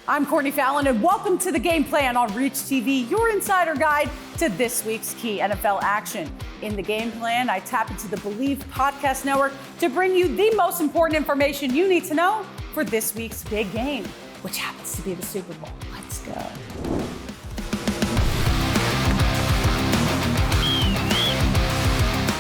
I'm Courtney Fallon, and welcome to the Game Plan on Reach TV, your insider guide to this week's key NFL action. In the Game Plan, I tap into the Bleav podcast network to bring you the most important information you need to know for this week's big game, which happens to be the Super Bowl. Let's go.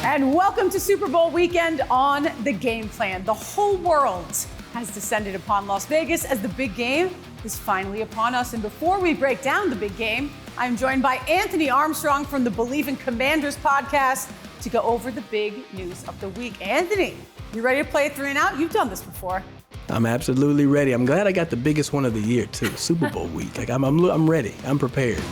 And welcome to Super Bowl weekend on the Game Plan. The whole world has descended upon Las Vegas as the big game is finally upon us. And before we break down the big game, I'm joined by Anthony Armstrong from the Bleav in Commanders podcast to go over the big news of the week. Anthony, you ready to play a 3 and out? You've done this before. I'm absolutely ready. I'm glad I got the biggest one of the year too, Super Bowl week. Like I'm ready. I'm prepared.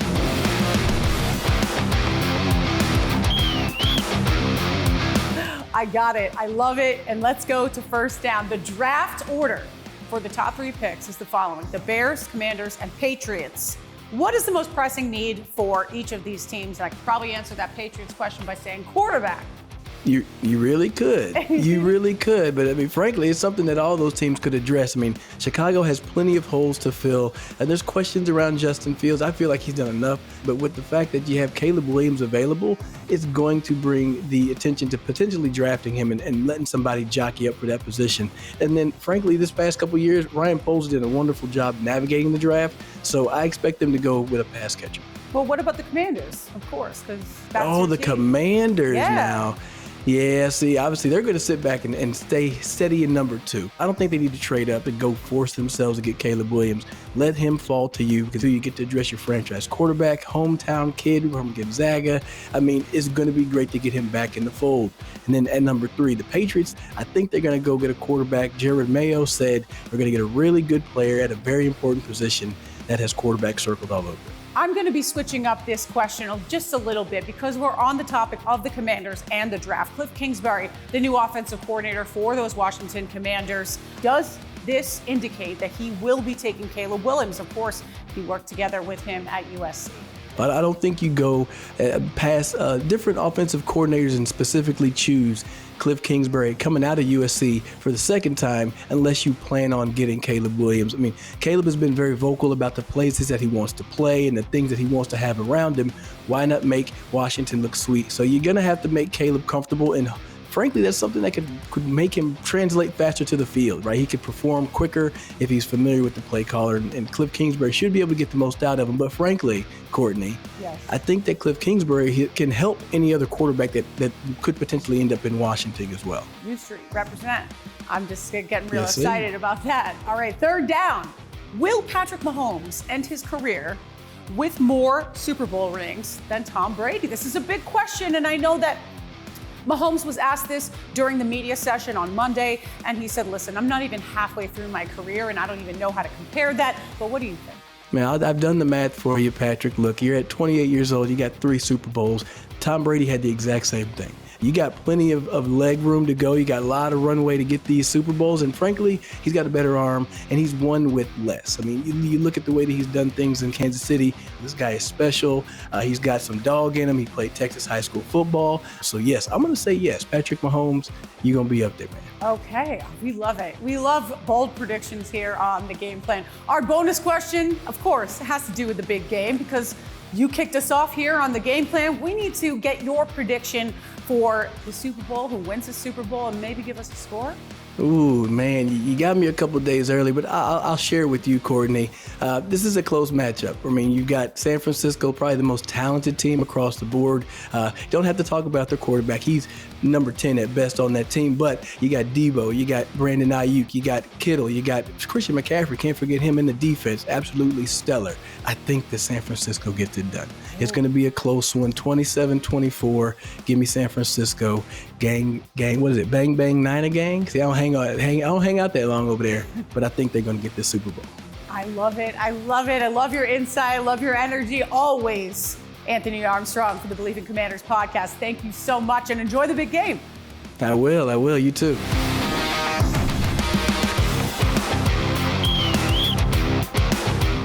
I got it. I love it. And let's go to first down. The draft order for the top 3 picks is the following: the Bears, Commanders, and Patriots. What is the most pressing need for each of these teams? And I could probably answer that Patriots question by saying quarterback. You really could. You really could. But I mean, frankly, it's something that all those teams could address. I mean, Chicago has plenty of holes to fill, and there's questions around Justin Fields. I feel like he's done enough. But with the fact that you have Caleb Williams available, it's going to bring the attention to potentially drafting him and letting somebody jockey up for that position. And then, frankly, this past couple of years, Ryan Poles did a wonderful job navigating the draft. So I expect them to go with a pass catcher. Well, what about the Commanders, of course? Because the Commanders now. Yeah, see, obviously they're going to sit back and stay steady in number 2. I don't think they need to trade up and go force themselves to get Caleb Williams. Let him fall to you because you get to address your franchise quarterback, hometown kid from Gonzaga. I mean, it's going to be great to get him back in the fold. And then at number 3, the Patriots, I think they're going to go get a quarterback. Jared Mayo said we're going to get a really good player at a very important position that has quarterback circled all over it. I'm going to be switching up this question just a little bit because we're on the topic of the Commanders and the draft. Cliff Kingsbury, the new offensive coordinator for those Washington Commanders, does this indicate that he will be taking Caleb Williams? Of course, he worked together with him at USC. But I don't think you go past different offensive coordinators and specifically choose Cliff Kingsbury coming out of USC for the second time unless you plan on getting Caleb Williams. I mean, Caleb has been very vocal about the places that he wants to play and the things that he wants to have around him. Why not make Washington look sweet? So you're going to have to make Caleb comfortable, and frankly, that's something that could make him translate faster to the field, right? He could perform quicker if he's familiar with the play caller, and Cliff Kingsbury should be able to get the most out of him. But frankly, Courtney, yes, I think that Cliff Kingsbury can help any other quarterback that could potentially end up in Washington as well. U Street, represent. I'm just getting real excited about that. All right, third down. Will Patrick Mahomes end his career with more Super Bowl rings than Tom Brady? This is a big question, and I know that Mahomes was asked this during the media session on Monday, and he said, listen, I'm not even halfway through my career, and I don't even know how to compare that. But what do you think? Man, I've done the math for you, Patrick. Look, you're at 28 years old. You got 3 Super Bowls. Tom Brady had the exact same thing. You got plenty of leg room to go. You got a lot of runway to get these Super Bowls. And frankly, he's got a better arm, and he's won with less. I mean, you look at the way that he's done things in Kansas City. This guy is special. He's got some dog in him. He played Texas high school football. So, yes, I'm going to say yes. Patrick Mahomes, you're going to be up there, man. Okay, we love it. We love bold predictions here on the Game Plan. Our bonus question, of course, has to do with the big game because you kicked us off here on the Game Plan. We need to get your prediction for the Super Bowl, who wins the Super Bowl, and maybe give us a score. Ooh, man, you got me a couple days early, but I'll share with you, Courtney. This is a close matchup. I mean, you've got San Francisco, probably the most talented team across the board. Don't have to talk about their quarterback. He's number 10 at best on that team, but you got Debo, you got Brandon Ayuk, you got Kittle, you got Christian McCaffrey. Can't forget him in the defense. Absolutely stellar. I think that San Francisco gets it done. It's going to be a close one, 27-24. Give me San Francisco. Gang, what is it? Bang, bang, Niner gang? See, I don't hang out that long over there, but I think they're going to get the Super Bowl. I love it. I love it. I love your insight. I love your energy always. Anthony Armstrong for the Bleav in Commanders podcast. Thank you so much, and enjoy the big game. I will. You too.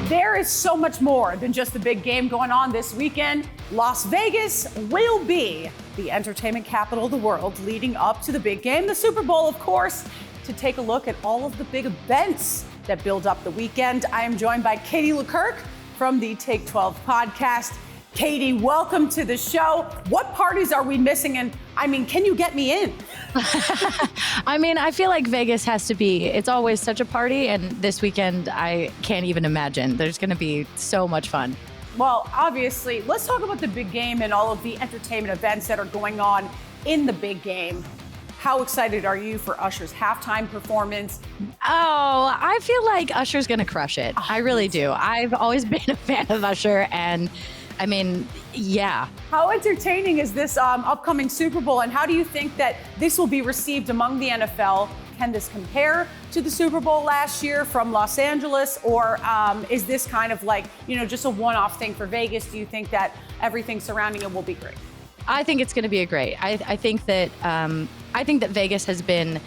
There is so much more than just the big game going on this weekend. Las Vegas will be the entertainment capital of the world leading up to the big game, the Super Bowl, of course. To take a look at all of the big events that build up the weekend. I am joined by Katie Leclerc from the Take 12 podcast. Katie, welcome to the show. What parties are we missing? And I mean, can you get me in? I mean, I feel like Vegas has to be, it's always such a party. And this weekend, I can't even imagine. There's going to be so much fun. Well, obviously, let's talk about the big game and all of the entertainment events that are going on in the big game. How excited are you for Usher's halftime performance? Oh, I feel like Usher's going to crush it. I really do. I've always been a fan of Usher, and I mean, yeah. How entertaining is this upcoming Super Bowl, and how do you think that this will be received among the NFL? Can this compare to the Super Bowl last year from Los Angeles, or is this kind of like, just a one-off thing for Vegas? Do you think that everything surrounding it will be great? I think it's going to be a great. I think that Vegas has been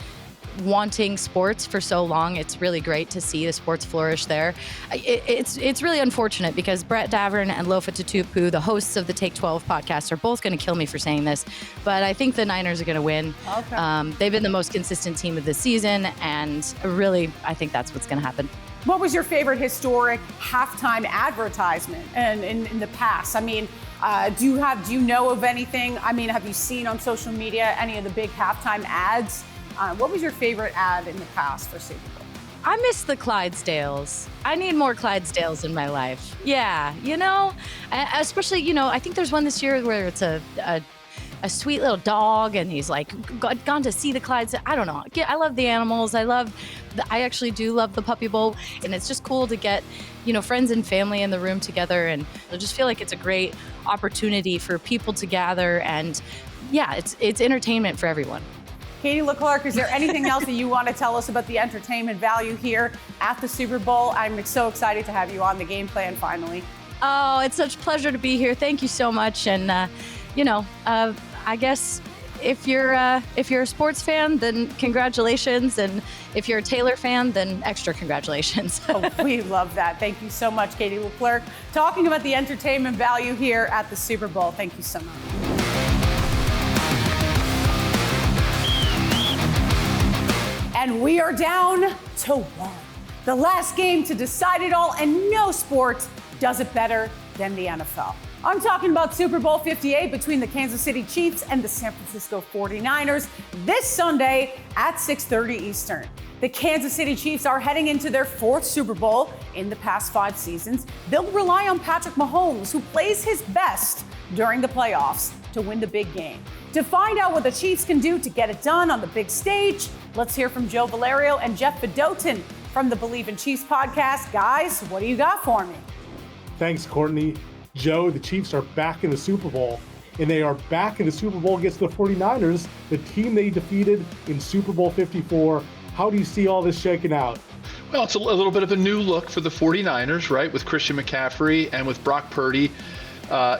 wanting sports for so long. It's really great to see the sports flourish there. It's really unfortunate because Brett Davern and Lofa Tatupu, the hosts of the Take 12 podcast, are both going to kill me for saying this, but I think the Niners are going to win. Okay. They've been the most consistent team of the season, and really, I think that's what's going to happen. What was your favorite historic halftime advertisement in the past? I mean, do you know of anything? I mean, have you seen on social media any of the big halftime ads? What was your favorite ad in the past for Super Bowl? I miss the Clydesdales. I need more Clydesdales in my life. Yeah, especially, I think there's one this year where it's a sweet little dog and he's like gone to see the Clydesdales. I don't know. I love the animals. I actually do love the Puppy Bowl, and it's just cool to get, friends and family in the room together, and I just feel like it's a great opportunity for people to gather, and yeah, it's entertainment for everyone. Katie Leclerc, is there anything else that you want to tell us about the entertainment value here at the Super Bowl? I'm so excited to have you on the game plan finally. Oh, it's such a pleasure to be here. Thank you so much. And, I guess if you're a sports fan, then congratulations. And if you're a Taylor fan, then extra congratulations. Oh, we love that. Thank you so much, Katie Leclerc, talking about the entertainment value here at the Super Bowl. Thank you so much. And we are down to one. The last game to decide it all, and no sport does it better than the NFL. I'm talking about Super Bowl 58 between the Kansas City Chiefs and the San Francisco 49ers this Sunday at 6:30 Eastern. The Kansas City Chiefs are heading into their fourth Super Bowl in the past 5 seasons. They'll rely on Patrick Mahomes, who plays his best during the playoffs, to win the big game. To find out what the Chiefs can do to get it done on the big stage, let's hear from Joe Valerio and Jeff Bedoten from the Bleav in Chiefs podcast. Guys, what do you got for me? Thanks, Courtney. Joe, the Chiefs are back in the Super Bowl, and they are back in the Super Bowl against the 49ers, the team they defeated in Super Bowl 54. How do you see all this shaking out? Well, it's a little bit of a new look for the 49ers, right? With Christian McCaffrey and with Brock Purdy.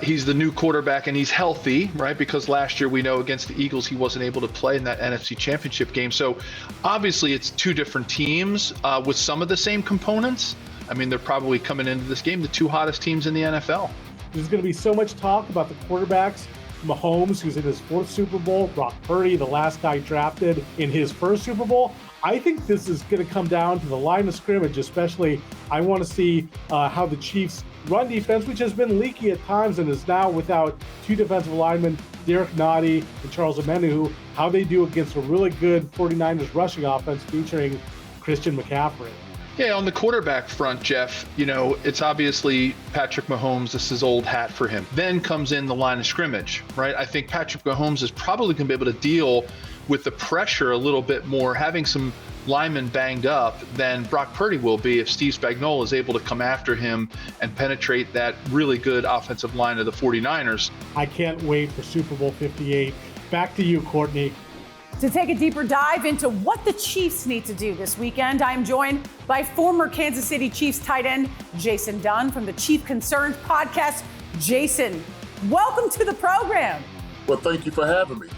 He's the new quarterback, and he's healthy, right? Because last year we know against the Eagles he wasn't able to play in that NFC Championship game. So obviously it's two different teams with some of the same components. I mean, they're probably coming into this game the two hottest teams in the NFL. There's going to be so much talk about the quarterbacks. Mahomes, who's in his fourth Super Bowl, Brock Purdy, the last guy drafted in his first Super Bowl. I think this is going to come down to the line of scrimmage, especially. I want to see how the Chiefs' run defense, which has been leaky at times and is now without two defensive linemen, Derek Nottie and Charles Omenihu, how they do against a really good 49ers rushing offense featuring Christian McCaffrey. Yeah, on the quarterback front, Jeff, it's obviously Patrick Mahomes. This is old hat for him. Then comes in the line of scrimmage, right? I think Patrick Mahomes is probably going to be able to deal with the pressure a little bit more, having some linemen banged up, than Brock Purdy will be if Steve Spagnuolo is able to come after him and penetrate that really good offensive line of the 49ers. I can't wait for Super Bowl 58. Back to you, Courtney. To take a deeper dive into what the Chiefs need to do this weekend, I am joined by former Kansas City Chiefs tight end Jason Dunn from the Chief Concerns podcast. Jason, welcome to the program. Well, thank you for having me.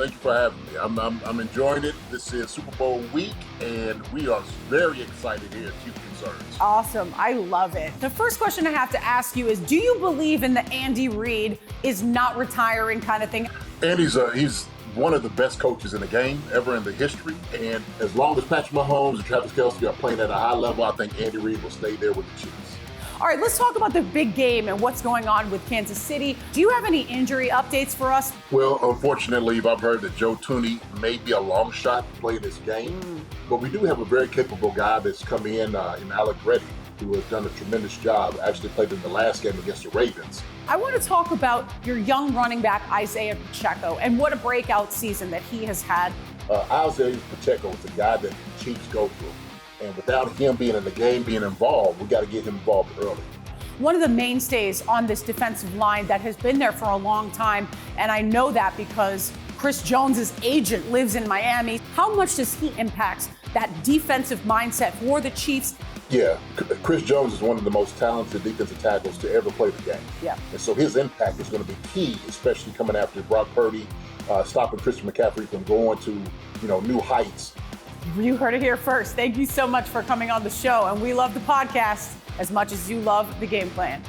I'm enjoying it. This is Super Bowl week, and we are very excited here at Chief Concerns. Awesome. I love it. The first question I have to ask you is, do you believe in the Andy Reid is not retiring kind of thing? Andy's he's one of the best coaches in the game ever in the history. And as long as Patrick Mahomes and Travis Kelce are playing at a high level, I think Andy Reid will stay there with the Chiefs. All right, let's talk about the big game and what's going on with Kansas City. Do you have any injury updates for us? Well, unfortunately, I've heard that Joe Thuney may be a long shot to play this game, but we do have a very capable guy that's come in Alec Reddy, who has done a tremendous job. Actually played in the last game against the Ravens. I want to talk about your young running back, Isaiah Pacheco, and what a breakout season that he has had. Isaiah Pacheco is a guy that the Chiefs go through. And without him being in the game, being involved, we got to get him involved early. One of the mainstays on this defensive line that has been there for a long time, and I know that because Chris Jones's agent lives in Miami. How much does he impact that defensive mindset for the Chiefs? Yeah, Chris Jones is one of the most talented defensive tackles to ever play the game. Yeah. And so his impact is going to be key, especially coming after Brock Purdy, stopping Christian McCaffrey from going to, new heights. You heard it here first. Thank you so much for coming on the show. And we love the podcast as much as you love the game plan.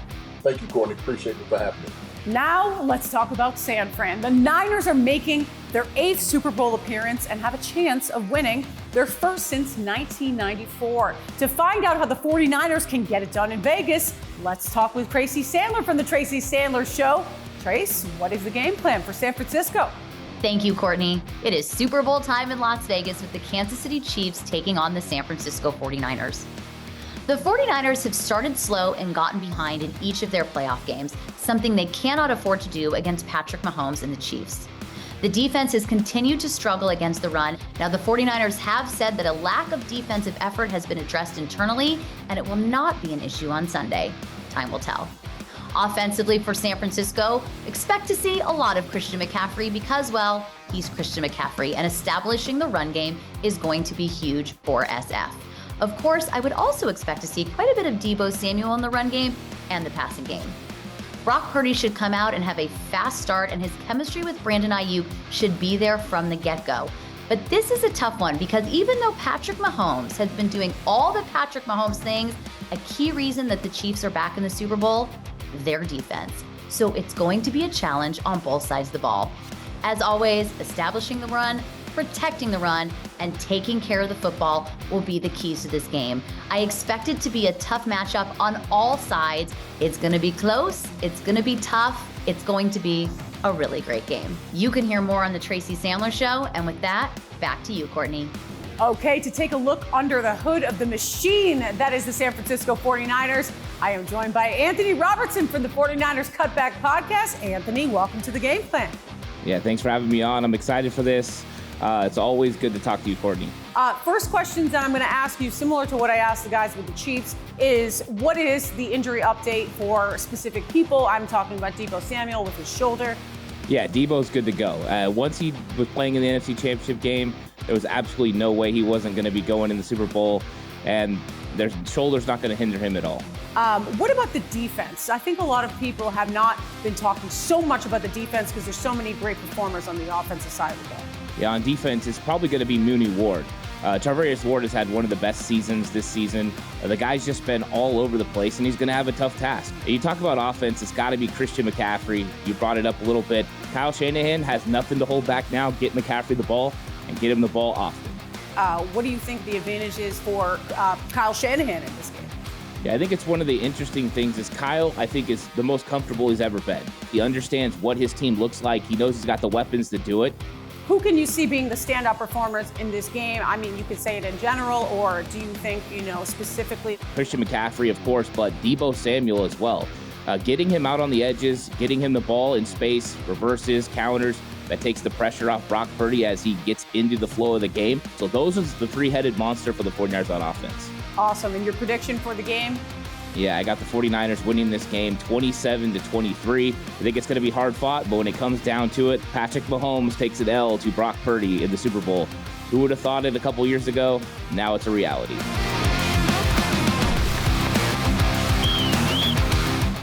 Thank you, Courtney. Appreciate it for having me. Now let's talk about San Fran. The Niners are making their 8th Super Bowl appearance and have a chance of winning their first since 1994. To find out how the 49ers can get it done in Vegas, let's talk with Tracy Sandler from the Tracy Sandler Show. Trace, what is the game plan for San Francisco? Thank you, Courtney. It is Super Bowl time in Las Vegas with the Kansas City Chiefs taking on the San Francisco 49ers. The 49ers have started slow and gotten behind in each of their playoff games, something they cannot afford to do against Patrick Mahomes and the Chiefs. The defense has continued to struggle against the run. Now, the 49ers have said that a lack of defensive effort has been addressed internally, and it will not be an issue on Sunday. Time will tell. Offensively for San Francisco, expect to see a lot of Christian McCaffrey because, well, he's Christian McCaffrey, and establishing the run game is going to be huge for SF. Of course, I would also expect to see quite a bit of Deebo Samuel in the run game and the passing game. Brock Purdy should come out and have a fast start, and his chemistry with Brandon Ayuk should be there from the get-go. But this is a tough one because even though Patrick Mahomes has been doing all the Patrick Mahomes things, a key reason that the Chiefs are back in the Super Bowl, their defense. So it's going to be a challenge on both sides of the ball. As always, establishing the run, protecting the run, and taking care of the football will be the keys to this game. I expect it to be a tough matchup on all sides. It's going to be close. It's going to be tough. It's going to be a really great game. You can hear more on the Tracy Sandler Show. And with that, back to you, Courtney. Okay, to take a look under the hood of the machine that is the San Francisco 49ers, I am joined by Anthony Robertson from the 49ers Cutback podcast. Anthony, welcome to the game plan. Yeah, thanks for having me on. I'm excited for this. It's always good to talk to you, Courtney. First questions that I'm going to ask you, similar to what I asked the guys with the Chiefs, is what is the injury update for specific people? I'm talking about Deebo Samuel with his shoulder. Yeah, Deebo's good to go. Once he was playing in the NFC Championship game, there was absolutely no way he wasn't going to be going in the Super Bowl, and their shoulder's not going to hinder him at all. What about the defense? I think a lot of people have not been talking so much about the defense because there's so many great performers on the offensive side of the ball. Yeah, on defense, it's probably going to be Mooney Ward. Tarvarius Ward has had one of the best seasons this season. The guy's just been all over the place, and he's going to have a tough task. You talk about offense, it's got to be Christian McCaffrey. You brought it up a little bit. Kyle Shanahan has nothing to hold back now. Get McCaffrey the ball and get him the ball often. What do you think the advantage is for Kyle Shanahan in this game? Yeah, I think it's one of the interesting things is Kyle, I think, is the most comfortable he's ever been. He understands what his team looks like. He knows he's got the weapons to do it. Who can you see being the standout performers in this game? I mean, you could say it in general, or do you think, specifically? Christian McCaffrey, of course, but Deebo Samuel as well. Getting him out on the edges, getting him the ball in space, reverses, counters, that takes the pressure off Brock Purdy as he gets into the flow of the game. So those are the three-headed monster for the 49ers on offense. Awesome. And your prediction for the game? Yeah, I got the 49ers winning this game 27-23. I think it's going to be hard fought, but when it comes down to it, Patrick Mahomes takes an L to Brock Purdy in the Super Bowl. Who would have thought it a couple years ago? Now it's a reality.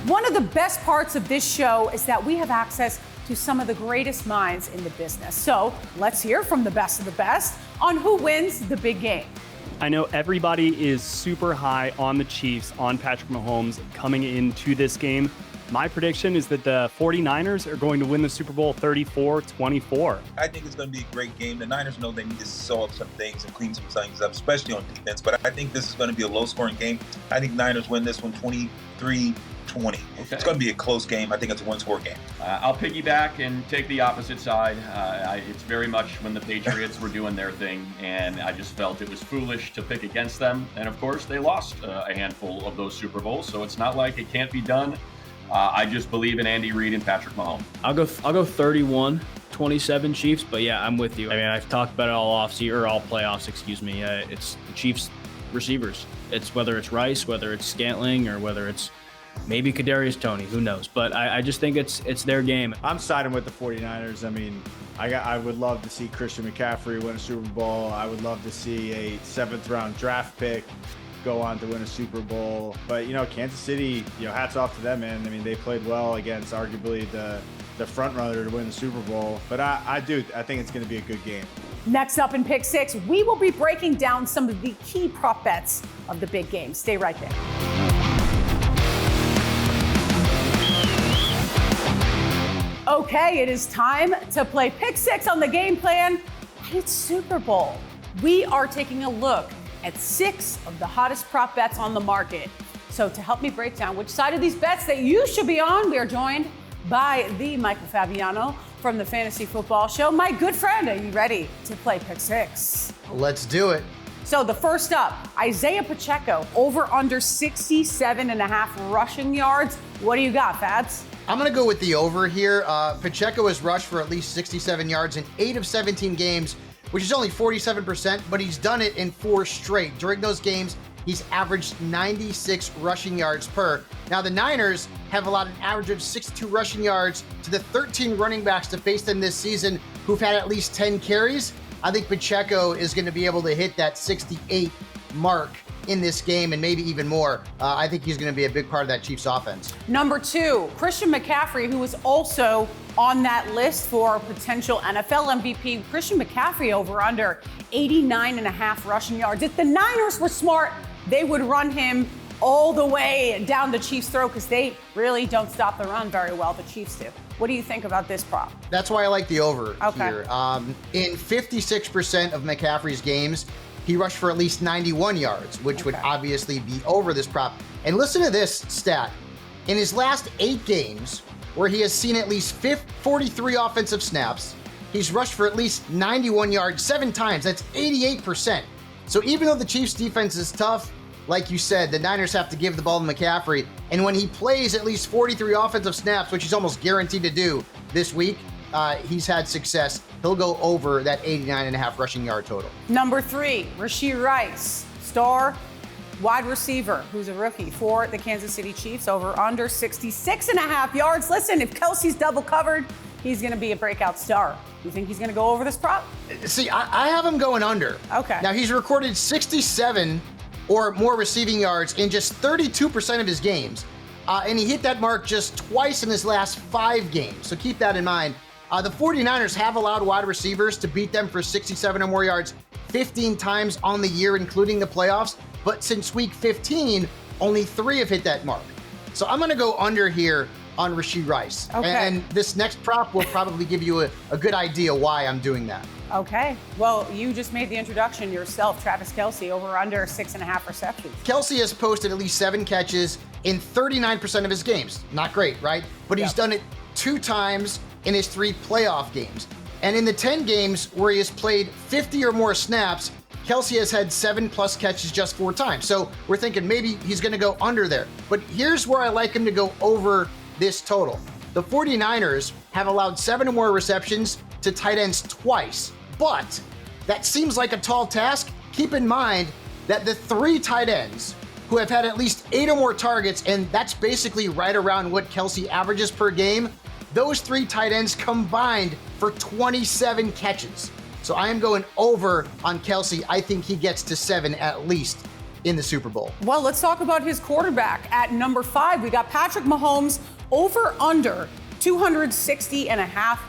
One of the best parts of this show is that we have access to some of the greatest minds in the business. So let's hear from the best of the best on who wins the big game. I know everybody is super high on the Chiefs, on Patrick Mahomes coming into this game. My prediction is that the 49ers are going to win the Super Bowl 34-24. I think it's going to be a great game. The Niners know they need to solve some things and clean some things up, especially on defense. But I think this is going to be a low-scoring game. I think Niners win this one 23-20. Okay. It's going to be a close game. I think it's a one-score game. I'll piggyback and take the opposite side. It's very much when the Patriots were doing their thing, and I just felt it was foolish to pick against them. And of course, they lost a handful of those Super Bowls, so it's not like it can't be done. I just believe in Andy Reid and Patrick Mahomes. I'll go 31-27 Chiefs, but yeah, I'm with you. I mean, I've talked about it all all playoffs, excuse me. It's the Chiefs receivers. It's whether it's Rice, whether it's Scantling, or whether it's maybe Kadarius Toney, who knows? But I just think it's their game. I'm siding with the 49ers. I mean, I would love to see Christian McCaffrey win a Super Bowl. I would love to see a 7th-round draft pick go on to win a Super Bowl. But, Kansas City, hats off to them, man. I mean, they played well against arguably the front runner to win the Super Bowl. But I think it's going to be a good game. Next up in Pick 6, we will be breaking down some of the key prop bets of the big game. Stay right there. Okay, it is time to play Pick 6 on the game plan. It's Super Bowl. We are taking a look at 6 of the hottest prop bets on the market. So to help me break down which side of these bets that you should be on, we are joined by the Michael Fabiano from the Fantasy Football Show. My good friend, are you ready to play Pick 6? Let's do it. So the first up, Isaiah Pacheco, over under 67.5 rushing yards. What do you got, Fads? I'm going to go with the over here. Pacheco has rushed for at least 67 yards in 8 of 17 games, which is only 47%, but he's done it in 4 straight. During those games, he's averaged 96 rushing yards per. Now, the Niners have allowed an average of 62 rushing yards to the 13 running backs to face them this season who've had at least 10 carries. I think Pacheco is going to be able to hit that 68 mark in this game and maybe even more. I think he's going to be a big part of that Chiefs offense. Number 2, Christian McCaffrey, who was also on that list for potential NFL MVP. Christian McCaffrey over under 89.5 rushing yards. If the Niners were smart, they would run him all the way down the Chiefs' throat because they really don't stop the run very well, the Chiefs do. What do you think about this prop? That's why I like the over here. Okay. In 56% of McCaffrey's games, he rushed for at least 91 yards, which would obviously be over this prop. And listen to this stat. In his last 8 games, where he has seen at least 43 offensive snaps, he's rushed for at least 91 yards 7 times. That's 88%. So even though the Chiefs defense is tough, like you said, the Niners have to give the ball to McCaffrey. And when he plays at least 43 offensive snaps, which he's almost guaranteed to do this week, he's had success. He'll go over that 89.5 rushing yard total. Number 3, Rashee Rice, star wide receiver, who's a rookie for the Kansas City Chiefs, over under 66.5 yards. Listen, if Kelsey's double covered, he's going to be a breakout star. You think he's going to go over this prop? See, I have him going under. Okay. Now, he's recorded 67 or more receiving yards in just 32% of his games. And he hit that mark just twice in his last 5 games. So keep that in mind. The 49ers have allowed wide receivers to beat them for 67 or more yards 15 times on the year, including the playoffs. But since week 15, only 3 have hit that mark. So I'm going to go under here on Rashee Rice. Okay. And this next prop will probably give you a good idea why I'm doing that. Okay. Well, you just made the introduction yourself, Travis Kelce, over under 6.5 receptions. Kelce has posted at least 7 catches in 39% of his games. Not great, right? But he's done it 2 times in his 3 playoff games. And in the 10 games where he has played 50 or more snaps, Kelce has had 7+ catches just 4 times. So we're thinking maybe he's going to go under there. But here's where I like him to go over this total. The 49ers have allowed 7 or more receptions to tight ends twice. But that seems like a tall task. Keep in mind that the 3 tight ends who have had at least 8 or more targets, and that's basically right around what Kelce averages per game, those 3 tight ends combined for 27 catches. So I am going over on Kelce. I think he gets to 7 at least in the Super Bowl. Well, let's talk about his quarterback. At number 5, we got Patrick Mahomes, over under 260.5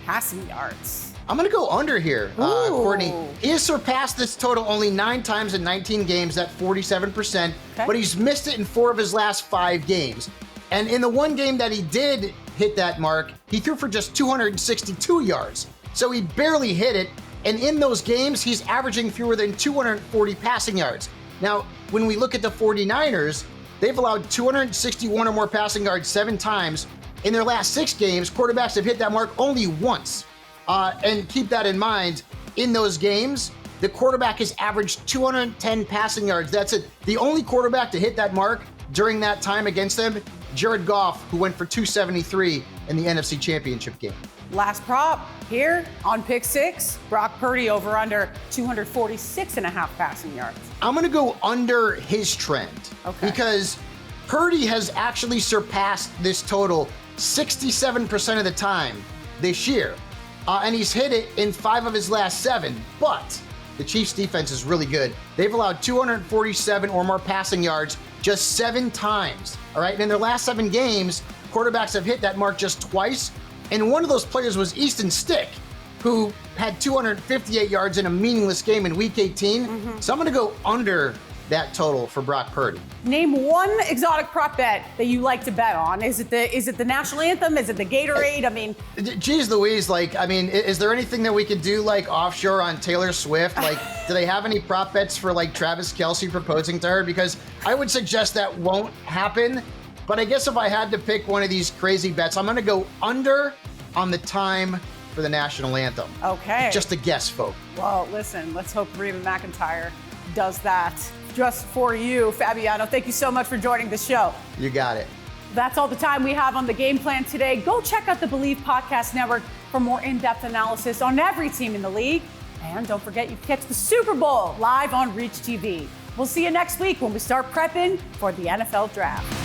passing yards. I'm going to go under here, Courtney. He has surpassed this total only 9 times in 19 games at 47%, but he's missed it in 4 of his last 5 games. And in the one game that he did hit that mark, he threw for just 262 yards. So he barely hit it. And in those games, he's averaging fewer than 240 passing yards. Now, when we look at the 49ers, they've allowed 261 or more passing yards 7 times. In their last 6 games, quarterbacks have hit that mark only once. And keep that in mind, in those games, the quarterback has averaged 210 passing yards. That's it. The only quarterback to hit that mark during that time against them, Jared Goff, who went for 273 in the NFC Championship game. Last prop here on Pick 6, Brock Purdy over under 246.5 passing yards. I'm going to go under his trend. Okay. Because Purdy has actually surpassed this total 67% of the time this year. And he's hit it in 5 of his last 7. But the Chiefs defense is really good. They've allowed 247 or more passing yards just 7 times. All right. And in their last 7 games, quarterbacks have hit that mark just twice. And one of those players was Easton Stick, who had 258 yards in a meaningless game in Week 18. So I'm going to go under that total for Brock Purdy. Name one exotic prop bet that you like to bet on. Is it the national anthem? Is it the Gatorade? I mean, geez Louise, is there anything that we could do offshore on Taylor Swift? Do they have any prop bets for Travis Kelce proposing to her? Because I would suggest that won't happen. But I guess if I had to pick one of these crazy bets, I'm going to go under on the time for the national anthem. Okay. Just a guess, folks. Well, listen, let's hope Reba McEntire does that just for you. Fabiano, thank you so much for joining the show. You got it. That's all the time we have on the game plan today. Go check out the Bleav Podcast Network for more in-depth analysis on every team in the league. And don't forget, you can catch the Super Bowl live on Reach TV. We'll see you next week when we start prepping for the NFL Draft.